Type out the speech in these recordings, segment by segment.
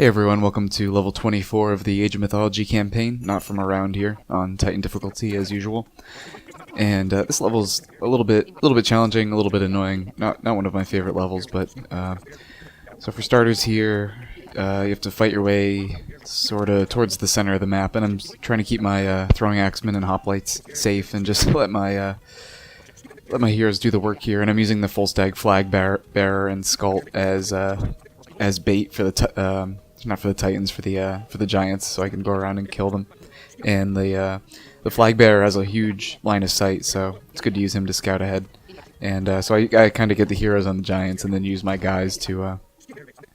Hey everyone, welcome to level 24 of the Age of Mythology campaign, not from around here, on Titan difficulty as usual. And this level's a little bit challenging, a little bit annoying. Not one of my favorite levels, but so for starters here, you have to fight your way sort of towards the center of the map, and I'm trying to keep my throwing axemen and hoplites safe, and just let my heroes do the work here. And I'm using the full stag flag bearer and Skalt as bait for the not for the Titans, for the Giants, so I can go around and kill them. And the flag bearer has a huge line of sight, so it's good to use him to scout ahead. And so I kind of get the heroes on the Giants, and then use my guys to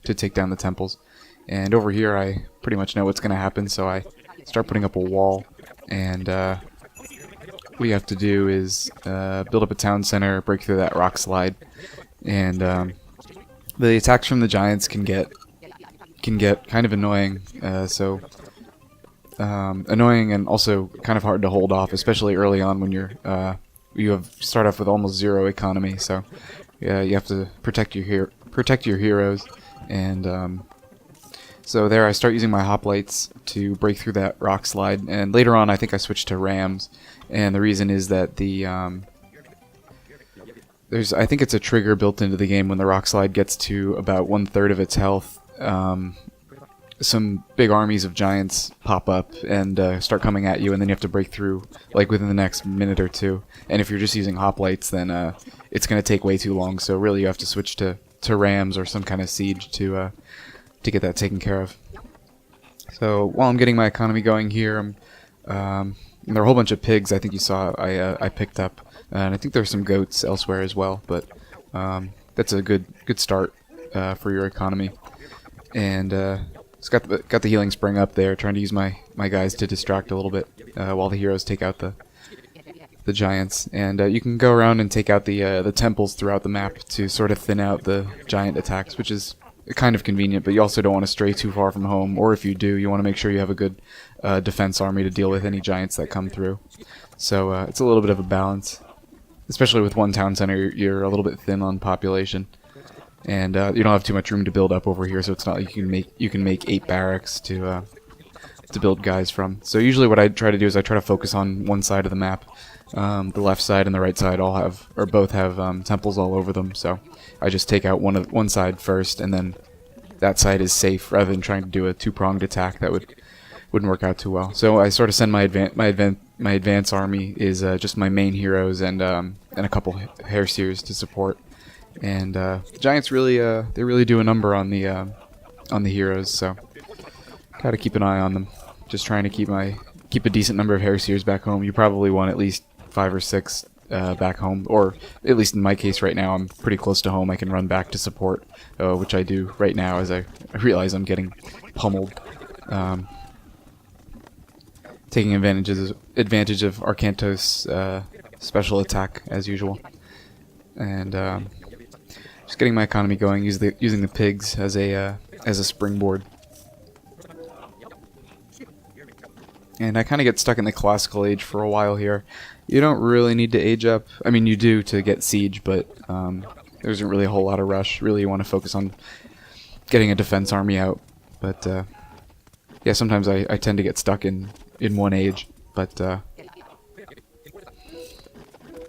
take down the temples. And over here, I pretty much know what's going to happen, so I start putting up a wall. And what we have to do is build up a town center, break through that rock slide, and the attacks from the Giants can get kind of annoying, annoying and also kind of hard to hold off, especially early on when you start off with almost zero economy. So yeah, you have to protect your heroes, and so there I start using my hoplites to break through that rock slide, and later on I think I switched to rams, and the reason is that I think it's a trigger built into the game when the rock slide gets to about 1/3 of its health. Some big armies of giants pop up and start coming at you, and then you have to break through like within the next minute or two. And if you're just using hoplites, then it's going to take way too long. So really, you have to switch to rams or some kind of siege to get that taken care of. So while I'm getting my economy going here, and there are a whole bunch of pigs. I think you saw I picked up, and I think there's some goats elsewhere as well. But that's a good start for your economy. And it's got the healing spring up there, trying to use my guys to distract a little bit while the heroes take out the giants. And you can go around and take out the temples throughout the map to sort of thin out the giant attacks, which is kind of convenient. But you also don't want to stray too far from home, or if you do, you want to make sure you have a good defense army to deal with any giants that come through. So it's a little bit of a balance, especially with one town center. You're a little bit thin on population. And you don't have too much room to build up over here, so it's not like you can make 8 barracks to build guys from. So usually what I try to do is I try to focus on one side of the map. The left side and the right side both have temples all over them. So I just take out one side first, and then that side is safe, rather than trying to do a two-pronged attack that wouldn't work out too well. So I sort of send my advance army is just my main heroes and a couple Hairseers to support. And the Giants really do a number on the heroes, so gotta keep an eye on them. Just trying to keep a decent number of Hairseers back home. You probably want at least 5 or 6 back home, or at least in my case right now, I'm pretty close to home. I can run back to support, which I do right now as I realize I'm getting pummeled. Taking advantage of Arcantos' special attack as usual, and just getting my economy going, using the pigs as a springboard. And I kind of get stuck in the classical age for a while here. You don't really need to age up. I mean, you do to get siege, but there isn't really a whole lot of rush. Really, you want to focus on getting a defense army out. But yeah, sometimes I tend to get stuck in one age. But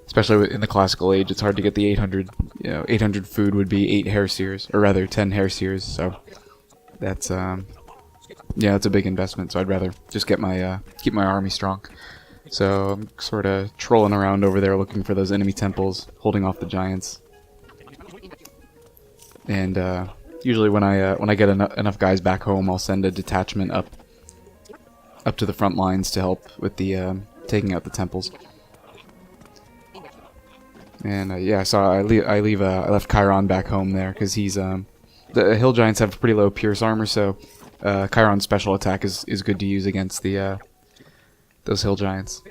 especially in the classical age, it's hard to get the 800. 800 food would be 8 Hairseers, or rather 10 Hairseers. So that's yeah, it's a big investment. So I'd rather just get keep my army strong. So I'm sort of trolling around over there, looking for those enemy temples, holding off the giants. And usually when I get enough guys back home, I'll send a detachment up to the front lines to help with the taking out the temples. And yeah, so I left Chiron back home there because he's the hill giants have pretty low pierce armor, so Chiron's special attack is good to use against those hill giants.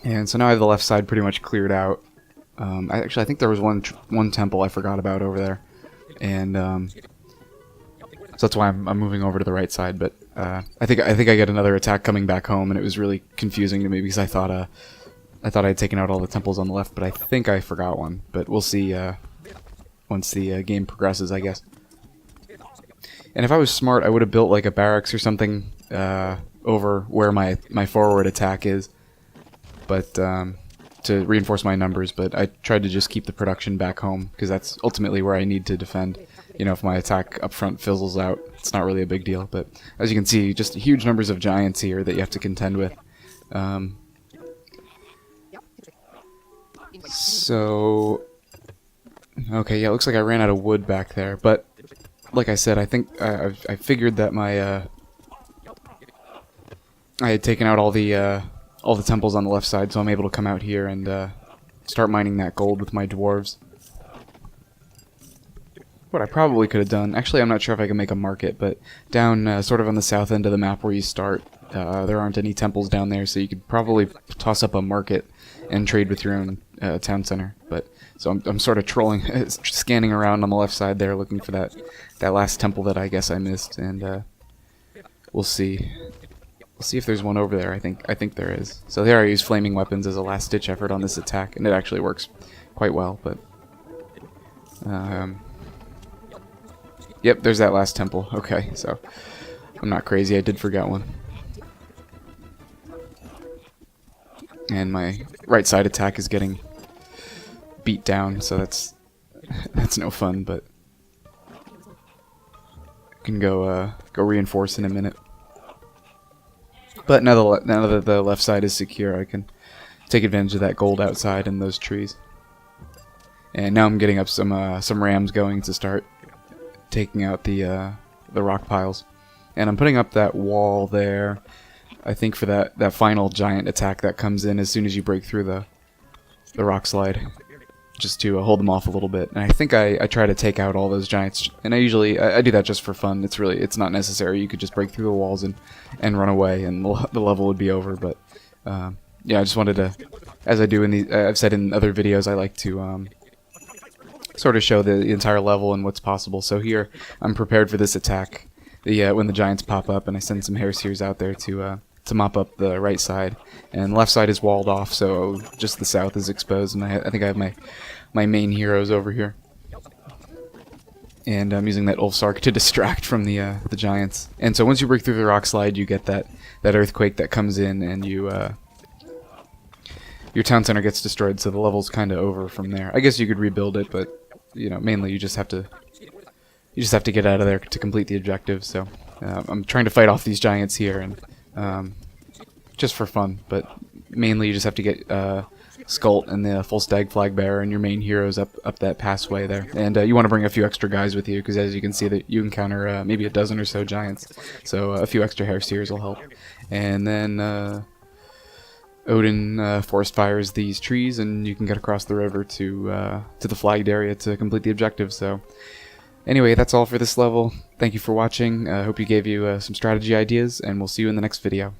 And so now I have the left side pretty much cleared out. I think there was one temple I forgot about over there, and so that's why I'm moving over to the right side. But I think I get another attack coming back home, and it was really confusing to me because I thought I'd taken out all the temples on the left, but I think I forgot one. But we'll see once the game progresses, I guess. And if I was smart, I would have built like a barracks or something over where my forward attack is, but to reinforce my numbers. But I tried to just keep the production back home because that's ultimately where I need to defend. You know, if my attack up front fizzles out, it's not really a big deal. But as you can see, just huge numbers of giants here that you have to contend with. So, okay, yeah, it looks like I ran out of wood back there. But like I said, I think I figured that my I had taken out all the temples on the left side, so I'm able to come out here and start mining that gold with my dwarves. What I probably could have done, actually I'm not sure if I can make a market, but down sort of on the south end of the map where you start, there aren't any temples down there, so you could probably toss up a market and trade with your own town center. But so I'm sort of trolling, scanning around on the left side there, looking for that last temple that I guess I missed, and we'll see. We'll see if there's one over there. I think there is. So there I use flaming weapons as a last-ditch effort on this attack, and it actually works quite well. But yep, there's that last temple. Okay, so I'm not crazy. I did forget one. And my right side attack is getting beat down, so that's no fun. But I can go reinforce in a minute. But now that the left side is secure, I can take advantage of that gold outside and those trees. And now I'm getting up some rams going to start taking out the rock piles. And I'm putting up that wall there, I think, for that final giant attack that comes in as soon as you break through the rock slide, just to hold them off a little bit. And I think I try to take out all those giants, and I do that just for fun. It's not necessary. You could just break through the walls and run away, and the level would be over. But yeah, I just wanted to, as I do in the I've said in other videos, I like to sort of show the entire level and what's possible. So here I'm prepared for this attack. When the giants pop up, and I send some Hairseers out there to mop up the right side, and the left side is walled off, so just the south is exposed. And I think I have my main heroes over here, and I'm using that Ulfsark to distract from the giants. And so once you break through the rock slide, you get that earthquake that comes in, and your town center gets destroyed. So the level's kind of over from there. I guess you could rebuild it, but mainly you just have to get out of there to complete the objective. So I'm trying to fight off these giants here, and just for fun. But mainly you just have to get Skult and the full stag flag bearer and your main heroes up that passway there. And you want to bring a few extra guys with you, because as you can see, that you encounter maybe a dozen or so giants. So a few extra Hairseers will help. And then Odin forest fires these trees, and you can get across the river to the flagged area to complete the objective. So anyway, that's all for this level. Thank you for watching. I hope you gave you some strategy ideas, and we'll see you in the next video.